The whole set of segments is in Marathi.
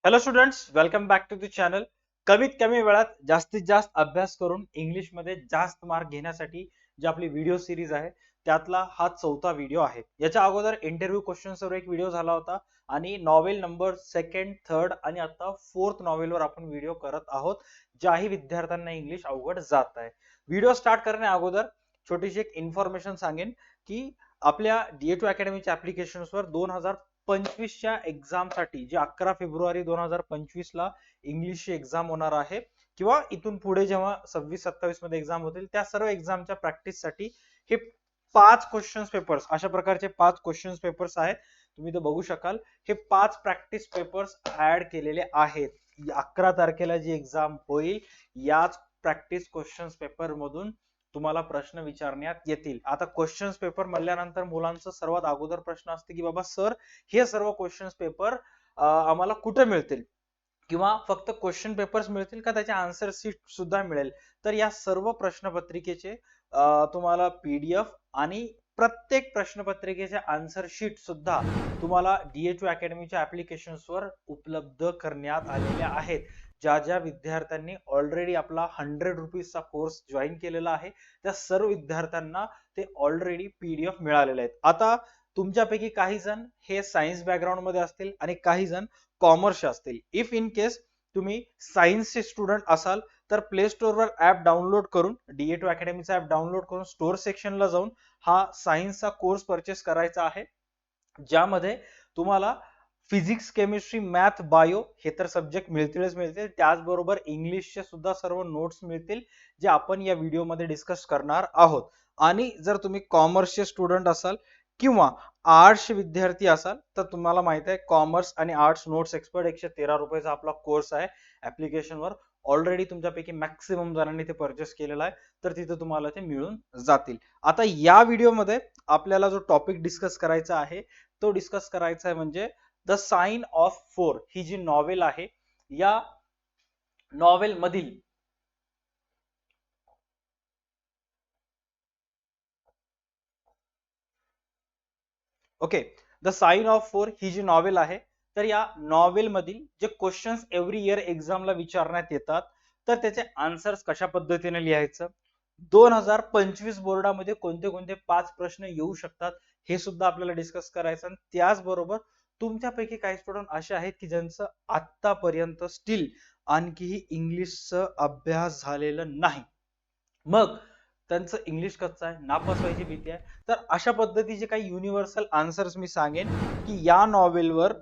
Hello students, welcome back to the channel. कमीत कमी वेळात जास्तीत जास्त अभ्यास करून इंग्लिश मध्ये जास्त मार्क घेण्यासाठी जी आपली व्हिडिओ सिरीज आहे त्यातला हा चौथा व्हिडिओ आहे. याच्या अगोदर इंटरव्ह्यू क्वेश्चन्सवर एक व्हिडिओ झाला होता आणि नॉवेल नंबर सेकंड, थर्ड आणि आता फोर्थ नॉवेलवर आपण व्हिडिओ करत आहोत, ज्याही विद्यार्थ्यांना इंग्लिश अवघड जात आहे. व्हिडिओ स्टार्ट करण्या अगोदर छोटीशी एक इन्फॉर्मेशन सांगेन की आपल्या DA2 अकॅडमीच्या ऍप्लिकेशन्सवर 2025च्या एक्झामसाठी जी 11 फेब्रुवारी 2025 ला इंग्लिशची एक्झाम होणार आहे किंवा इथून पुढे जेव्हा 26-27 मध्ये एक्झाम होतील त्या सर्व एक्झामच्या प्रॅक्टिससाठी हे 5 क्वेश्चन पेपर्स, अशा प्रकारचे 5 क्वेश्चन पेपर्स आहेत. तुम्ही ते बघू शकाल. हे 5 प्रॅक्टिस पेपर्स ऍड केलेले आहेत. 11 तारखेला जी एक्झाम होईल याच प्रॅक्टिस क्वेश्चन पेपर मधून तुम्हाला प्रश्न विचारण्यात येतील. आता क्वेश्चन पेपर म्हणल्यानंतर मुलांचा सर्वात अगोदर प्रश्न असते की बाबा सर, हे सर्व क्वेश्चन पेपर आम्हाला कुठे मिळतील किंवा फक्त क्वेश्चन पेपर्स मिळतील का त्याचे आन्सर शीट सुद्धा मिळेल? तर या सर्व प्रश्नपत्रिकेचे तुम्हाला PDF आणि प्रत्येक प्रश्नपत्रिकेचे आन्सर शीट सुद्धा तुम्हाला DA2 अकॅडमीच्या ऍप्लिकेशन्सवर उपलब्ध करण्यात आलेल्या आहेत. ज्या ज्या विद्यार्थ्यांनी ऑलरेडी आपला 100 रुपीजचा कोर्स जॉईन केलेला आहे त्या सर्व विद्यार्थ्यांना ते ऑलरेडी PDF मिळालेले आहेत. आता तुमच्यापैकी काही जण हे सायन्स बॅकग्राऊंड मध्ये असतील आणि काही जण कॉमर्स असतील. इफ इन केस तुम्ही सायन्सचे स्टुडंट असाल तर प्ले स्टोअरवर ऍप डाउनलोड करून DA2 अकॅडमीचा ऍप डाउनलोड करून स्टोअर सेक्शनला जाऊन हा सायन्सचा कोर्स परचेस करायचा आहे, ज्यामध्ये तुम्हाला फिजिक्स, केमिस्ट्री, मॅथ, बायो हे तर सब्जेक्ट मिळतीलच मिळतील, त्याचबरोबर इंग्लिशचे सुद्धा सर्व नोट्स मिळतील जे आपण या व्हिडिओमध्ये डिस्कस करणार आहोत. आणि जर तुम्ही कॉमर्सचे स्टुडंट असाल किंवा आर्ट्स विद्यार्थी असाल तर तुम्हाला माहित आहे कॉमर्स आणि आर्ट्स नोट्स एक्सपर्ट 113 रुपयाचा आपला कोर्स आहे ऍप्लिकेशनवर. ऑलरेडी तुमच्यापैकी मॅक्सिमम जणांनी ते परचेस केलेला आहे, तर तिथे तुम्हाला ते मिळून जातील. आता या व्हिडिओमध्ये आपल्याला जो टॉपिक डिस्कस करायचा आहे तो डिस्कस करायचा आहे म्हणजे द साइन ऑफ फोर. ही जी नॉवेल आहे या नॉवेल मधील okay, the sign of four ही जी नॉवेल आहे तर या नॉवेल मधील जे क्वेश्चन्स एव्हरी इयर एक्झामला विचारण्यात येतात तर त्याचे आन्सर्स कशा पद्धतीने लिहायचं, 2025 बोर्डामध्ये कोणते कोणते 5 प्रश्न येऊ शकतात हे सुद्धा आपल्याला डिस्कस करायचं. आणि त्याचबरोबर तुमच्यापैकी काही स्टुडंट असे आहेत की ज्यांचं आतापर्यंत स्टील आणखीही इंग्लिशचं अभ्यास झालेलं नाही, मग त्यांचं इंग्लिश कच्चं आहे, नापास व्हायची भीती आहे. तर अशा पद्धतीचे काही युनिव्हर्सल आन्सर्स मी सांगेन की या नॉवेलवर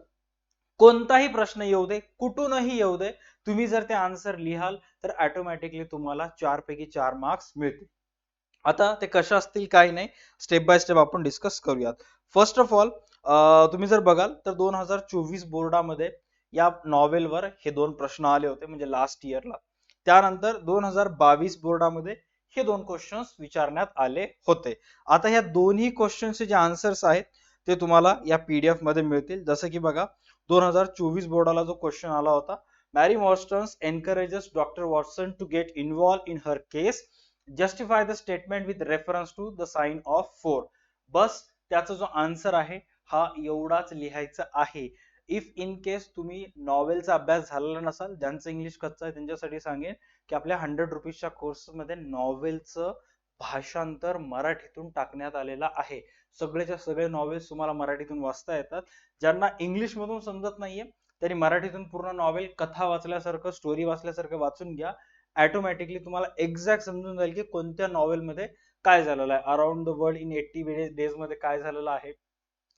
कोणताही प्रश्न येऊ दे, कुठूनही येऊ दे, तुम्ही जर ते आन्सर लिहाल तर ऑटोमॅटिकली तुम्हाला 4 पैकी 4 मार्क्स मिळतील. आता ते कशा असतील काही नाही, स्टेप बाय स्टेप आपण डिस्कस करूयात. फर्स्ट ऑफ ऑल तुम्ही जर बघाल तर 2024 बोर्डामध्ये या नॉवेलवर हे 2 प्रश्न आले होते म्हणजे लास्ट इयरला. त्यानंतर 2022 बोर्डामध्ये हे 2 क्वेश्चन्स विचारण्यात आले होते. आता ह्या दोन्ही क्वेश्चन्सचे जे आन्सर्स आहेत ते तुम्हाला या PDF मध्ये मिळतील. जसं की बघा 2024 बोर्डाला जो क्वेश्चन आला होता, Mary Morstan's encourages doctor Watson to get involved in her case, justify the statement with reference to the sign of four. बस त्याचा जो आन्सर आहे हा एवढाच लिहायचा आहे. इफ इन केस तुम्ही नॉवेलचा अभ्यास झालेला नसाल, ज्यांचं इंग्लिश कच्चं आहे त्यांच्यासाठी सांगेन की आपल्या 100 रुपीजच्या कोर्समध्ये नॉवेलचं भाषांतर मराठीतून टाकण्यात आलेला आहे. सगळेच्या सगळे नॉवेल्स तुम्हाला मराठीतून वाचता येतात. ज्यांना इंग्लिश मधून समजत नाहीये त्यांनी मराठीतून पूर्ण नॉवेल कथा वाचल्यासारखं, स्टोरी वाचल्यासारखं वाचून घ्या. ऑटोमॅटिकली तुम्हाला एक्झॅक्ट समजून जाईल की कोणत्या नॉवेल मध्ये काय झालेलं आहे, around the world in 80 days मध्ये काय झालेलं आहे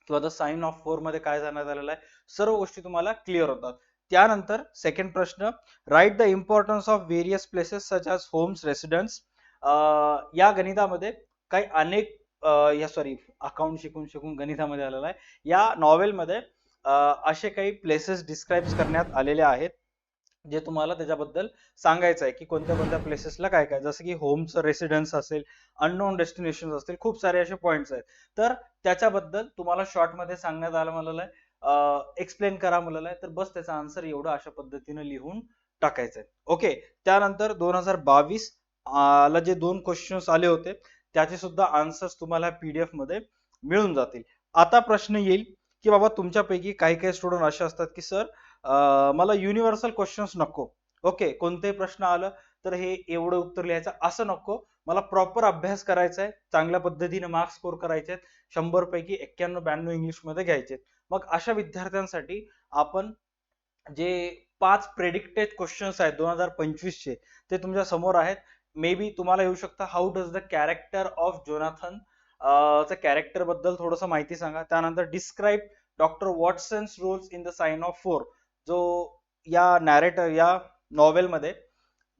किंवा द साइन ऑफ फोर मध्ये काय जाण्यात आलेलं आहे, सर्व गोष्टी तुम्हाला क्लिअर होतात. त्यानंतर सेकंड प्रश्न, right the importance of various places such as homes, residents. या गणितामध्ये काही अनेक या सॉरी अकाउंट शिकून शिकून गणितामध्ये आलेला आहे. या नॉवेलमध्ये असे काही प्लेसेस डिस्क्राईब करण्यात आलेले आहेत जे तुम्हाला त्याच्याबद्दल सांगायचं आहे की कोणत्या कोणत्या प्लेसेसला काय काय, जसं की होमचं रेसिडेन्स असेल, अननोन डेस्टिनेशन असतील, खूप सारे असे पॉइंट्स आहेत. तर त्याच्याबद्दल तुम्हाला शॉर्ट मध्ये सांगण्यात आलं मला आहे, एक्सप्लेन करा मला आहे, तर बस त्याचा आन्सर एवढं अशा पद्धतीने लिहून टाकायचं आहे. ओके, त्यानंतर 2022 ला जे 2 क्वेश्चन्स आले होते त्याचे सुद्धा आन्सर्स तुम्हाला PDF मध्ये मिळून जातील. आता प्रश्न येईल की बाबा तुमच्यापैकी काही काही स्टुडंट असे असतात की सर मला युनिव्हर्सल क्वेश्चन्स नको. ओके, कोणतेही प्रश्न आलं तर हे एवढं उत्तर लिहायचं असं नको. मला प्रॉपर अभ्यास करायचा आहे, चांगल्या पद्धतीने मार्क्स स्कोर करायचे आहेत, 100 पैकी 91-92 इंग्लिश मध्ये घ्यायचे. मग अशा विद्यार्थ्यांसाठी आपण जे 5 प्रेडिक्टेड क्वेश्चन्स आहेत 2025 चे, ते तुमच्या समोर आहेत. मे बी तुम्हाला येऊ शकतं, how does the character of Jonathan, च्या कॅरेक्टर बद्दल थोडस माहिती सांगा. त्यानंतर describe doctor Watson's roles in the sign of 4, जो या नॅरेटर या नॉवेल मध्ये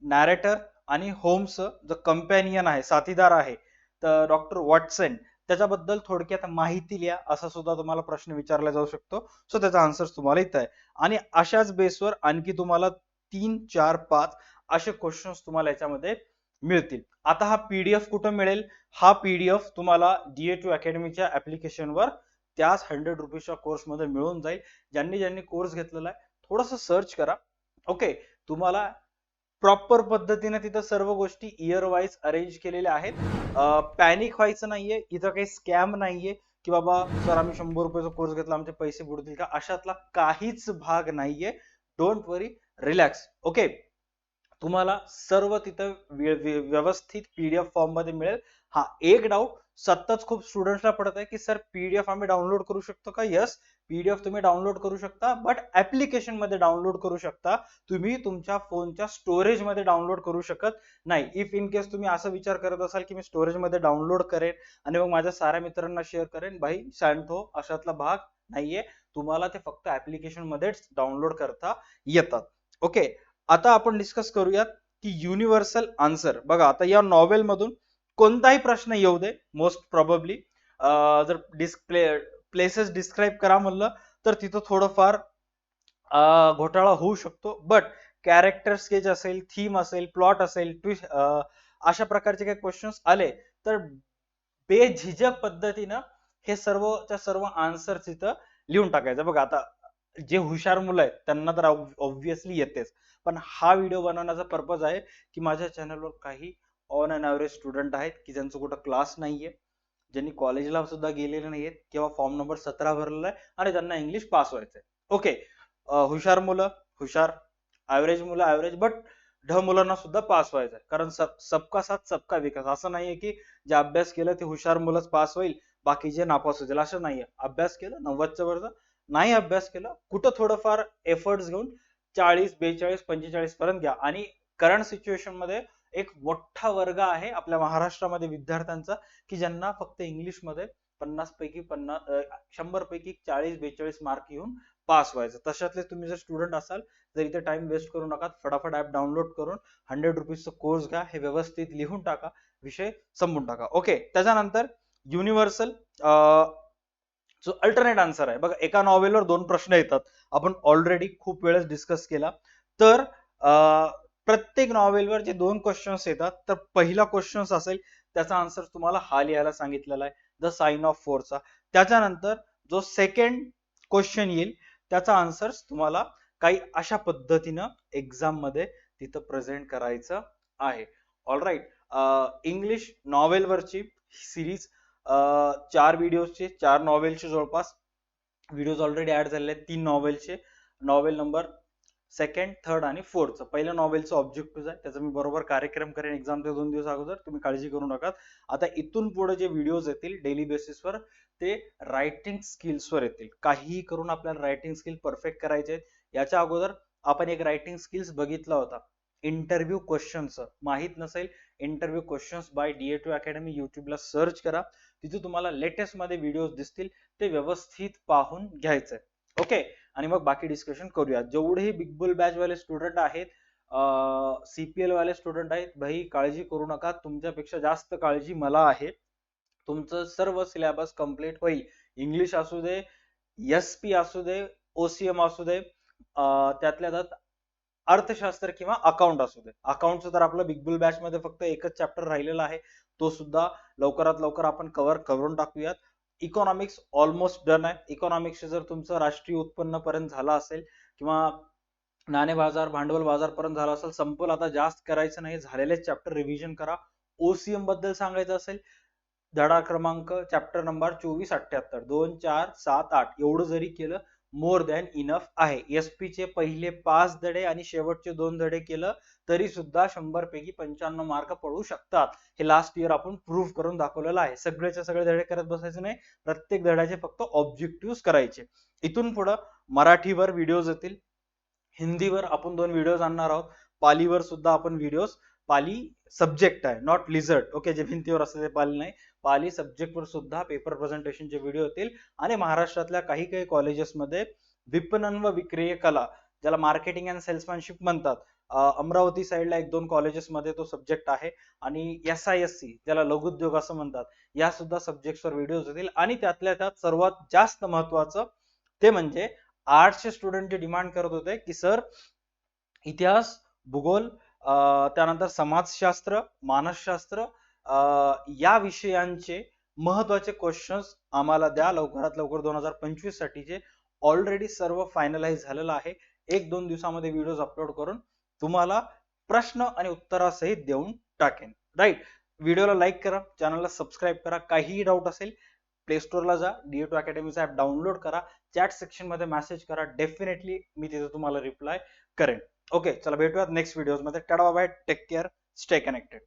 नॅरेटर आणि होम्स जो कंपॅनियन आहे, साथीदार आहे, तर डॉक्टर वॉटसन, त्याच्याबद्दल थोडक्यात माहिती लिहा, असा सुद्धा तुम्हाला प्रश्न विचारला जाऊ शकतो. सो त्याचा आन्सर तुम्हाला इथं आहे. आणि अशाच बेसवर आणखी तुम्हाला 3, 4, 5 असे क्वेश्चन्स तुम्हाला याच्यामध्ये मिळतील. आता हा पीडीएफ कुठं मिळेल? हा पीडीएफ तुम्हाला DA2 अकॅडमीच्या ऍप्लिकेशनवर त्याच 100 रुपीजच्या कोर्समध्ये मिळून जाईल. ज्यांनी ज्यांनी कोर्स घेतलेला आहे थोडस सर्च करा. ओके, तुम्हाला प्रॉपर पद्धतीने तिथं सर्व गोष्टी इयर वाईज अरेंज केलेल्या आहेत. पॅनिक व्हायचं नाहीये, इथं काही स्कॅम नाहीये की बाबा सर आम्ही 100 रुपयाचा कोर्स घेतला आमचे पैसे बुडतील का, अशातला काहीच भाग नाहीये. Don't worry, relax. ओके, तुम्हाला सर्व तिथं व्यवस्थित पीडीएफ फॉर्म मध्ये मिळेल. हा एक डाऊट सतत खूप स्टुडंट्सला पडत आहे की सर पीडीएफ आम्ही डाउनलोड करू शकतो का? यस, पीडीएफ तुम्ही डाउनलोड करू शकता, बट ऍप्लिकेशन मध्ये डाउनलोड करू शकता. तुम्ही तुमच्या फोनच्या स्टोरेज मध्ये डाउनलोड करू शकत नाही. इफ इन केस तुम्ही असा विचार करत असाल की मी स्टोरेज मध्ये डाउनलोड करेन आणि मग माझ्या साऱ्या मित्रांना शेअर करेन, भाई शांतो, अशातला भाग नाहीये. तुम्हाला ते फक्त ऍप्लिकेशन मध्येच डाउनलोड करता येतात. ओके, आता आपण डिस्कस करूयात की युनिव्हर्सल आन्सर. बघा, आता या नॉवेल मधून कोणताही प्रश्न येऊ दे, मोस्ट प्रोबेबली जर प्लेसेस डिस्क्राईब करा म्हणलं तर तिथं थोडंफार घोटाळा होऊ शकतो. बट कॅरेक्टर स्केच असेल, थीम असेल, प्लॉट असेल, ट्विस्ट, अशा प्रकारचे काही क्वेश्चन्स आले तर बेझिझक पद्धतीनं हे सर्वच्या सर्व आन्सर तिथं लिहून टाकायचं. बघा, आता जे हुशार मुलं आहेत त्यांना तर ऑब्व्हियसली येतेच, पण हा व्हिडिओ बनवण्याचा पर्पज आहे की माझ्या चॅनलवर काही ऑन अन ॲव्हरेज स्टुडंट आहेत की ज्यांचं कुठं क्लास नाहीये, ज्यांनी कॉलेजला सुद्धा गेलेले नाहीयेत किंवा फॉर्म नंबर 17 भरलेला आहे आणि त्यांना इंग्लिश पास व्हायचंय. ओके, हुशार मुलं हुशार, ॲव्हरेज मुलं ॲव्हरेज, बट ढ मुलांना सुद्धा पास व्हायचंय. कारण सबका साथ सबका विकास, असं नाहीये की जे अभ्यास केलं ते हुशार मुलंच पास होईल बाकीचे नापास होतील, असं नाहीये. अभ्यास केलं 90च्या वरचा, नाही अभ्यास केलं कुठं थोडंफार एफर्ट्स घेऊन 40, 42, 45 पर्यंत घ्या. आणि करंट सिच्युएशन मध्ये एक मोठा वर्ग आहे आपल्या महाराष्ट्रामध्ये विद्यार्थ्यांचा की ज्यांना फक्त इंग्लिश मध्ये 50 पैकी 100 पैकी 40-42 मार्क येऊन पास व्हायचं. तशातले तुम्ही जर स्टुडंट असाल, जर इथे टाइम वेस्ट करू नका, फटाफट ऍप डाउनलोड करून 100 रुपीजचा कोर्स घ्या, हे व्यवस्थित लिहून टाका, विषय संपून टाका. ओके, त्याच्यानंतर युनिव्हर्सल जो अल्टरनेट आन्सर आहे. बघा, एका नॉवेलवर 2 प्रश्न येतात, आपण ऑलरेडी खूप वेळेस डिस्कस केला. तर प्रत्येक नॉवेलवर जे 2 क्वेश्चन्स येतात, तर पहिला क्वेश्चन्स असेल त्याचा आन्सर तुम्हाला हा लिहायला सांगितलेला आहे, द साइन ऑफ 4 चा. त्याच्यानंतर जो सेकंड क्वेश्चन येईल त्याचा आन्सर तुम्हाला काही अशा पद्धतीनं एक्झाम मध्ये तिथं प्रेझेंट करायचं आहे. ऑलराईट, इंग्लिश नॉवेलवरची सिरीज 4 व्हिडिओचे, 4 नॉवेलचे जवळपास व्हिडिओज ऑलरेडी ऍड झालेले आहेत. 3 नॉवेलचे, नॉवेल नंबर 2nd, 3rd आणि 4th. पहिल्या नॉवेलचं ऑब्जेक्टिव्ह आहे, त्याचा मी बरोबर कार्यक्रम करेन एक्झामच्या 2 दिवस अगोदर, तुम्ही काळजी करू नका. आता इथून पुढे जे व्हिडिओज येतील डेली बेसिसवर ते रायटिंग स्किल्सवर येतील. काहीही करून आपल्याला रायटिंग स्किल परफेक्ट करायचे आहेत. याच्या अगोदर आपण एक रायटिंग स्किल्स बघितला होता, इंटरव्ह्यू क्वेश्चन्स. माहित नसेल, interview questions by DA2 academy, युट्यूबला सर्च करा, तिथे तुम्हाला लेटेस्ट मध्ये व्हिडिओज दिसतील, ते व्यवस्थित पाहून घ्यायचंय. ओके, आणि मग बाकी डिस्कशन करूया. जेवढेही बिग बुल बॅच वाले स्टुडंट आहेत, CPL वाले स्टुडंट आहेत, भाई काळजी करू नका, तुमच्यापेक्षा जास्त काळजी मला आहे. तुमचं सर्व सिलेबस कम्प्लीट होईल. इंग्लिश असू दे, SP असू दे, OCM असू दे, त्यातल्या त्यात अर्थशास्त्र किंवा अकाउंट असू दे. अकाउंटचं तर आपलं बिग बुल बॅच मध्ये फक्त एकच चॅप्टर राहिलेला आहे, तो सुद्धा लवकरात लवकर आपण कव्हर करून टाकूयात. इकॉनॉमिक्स ऑलमोस्ट डन आहे. इकॉनॉमिक्स जर तुमचं राष्ट्रीय उत्पन्न पर्यंत झाला असेल किंवा नाणे बाजार, भांडवल बाजार पर्यंत झाला असेल, संपल, आता जास्त करायचं नाही, झालेले चॅप्टर रिव्हिजन करा. OCM बद्दल सांगायचं असेल, धडा क्रमांक चॅप्टर नंबर 24-78, 2, 4, 7, 8 एवढं जरी केलं मोर दॅन इनफ आहे. SP चे पहिले 5 धडे आणि शेवटचे 2 धडे केलं तरी सुद्धा 100 पैकी 95 मार्क पडू शकतात. हे लास्ट इयर आपण प्रूव्ह करून दाखवलेलं आहे. सगळेच्या सगळे धडे करत बसायचे नाही, प्रत्येक धड्याचे फक्त ऑब्जेक्टिव्ह करायचे. इथून पुढे मराठीवर व्हिडिओज येतील, हिंदीवर आपण 2 व्हिडिओज आणणार आहोत, पालीवर सुद्धा आपण व्हिडिओज, पाली सब्जेक्ट आहे नॉट लिझर्ड, ओके, जे भिंतीवर असते ते पाली नाही, पाली सब्जेक्ट वर सुद्धा पेपर प्रेझेंटेशनचे व्हिडिओ येतील. आणि महाराष्ट्रातल्या काही काही कॉलेजेसमध्ये विपणन व विक्रीय कला, ज्याला मार्केटिंग अँड सेल्समॅनशिप म्हणतात, अमरावती साईडला 1-2 कॉलेजेसमध्ये तो सब्जेक्ट आहे. आणि SISC ज्याला लघुउद्योग असं म्हणतात, या सुद्धा सब्जेक्टवर व्हिडिओज येतील. आणि त्यातल्या त्यात सर्वात जास्त महत्वाचं ते म्हणजे आर्ट्सचे स्टुडंट जे डिमांड करत होते की सर इतिहास, भूगोल, त्यानंतर समाजशास्त्र, मानसशास्त्र या विषयांचे महत्वाचे क्वेश्चन्स आम्हाला द्या लवकरात लवकर 2025 साठीचे. ऑलरेडी सर्व फायनलाइज झालेलं आहे. 1-2 दिवसामध्ये व्हिडिओज अपलोड करून तुम्हाला प्रश्न आणि उत्तरासहित देऊन टाकेन. राईट, व्हिडिओला लाईक करा, चॅनलला सबस्क्राईब करा. काहीही डाऊट असेल प्ले स्टोअरला जा, DA2 अकॅडमीचा ऍप डाउनलोड करा, चॅट सेक्शन मध्ये मेसेज करा, डेफिनेटली मी तिथे तुम्हाला रिप्लाय करेन. ओके, चला भेटूयात नेक्स्ट व्हिडिओज मध्ये. Ta-ta bye, take care, stay connected.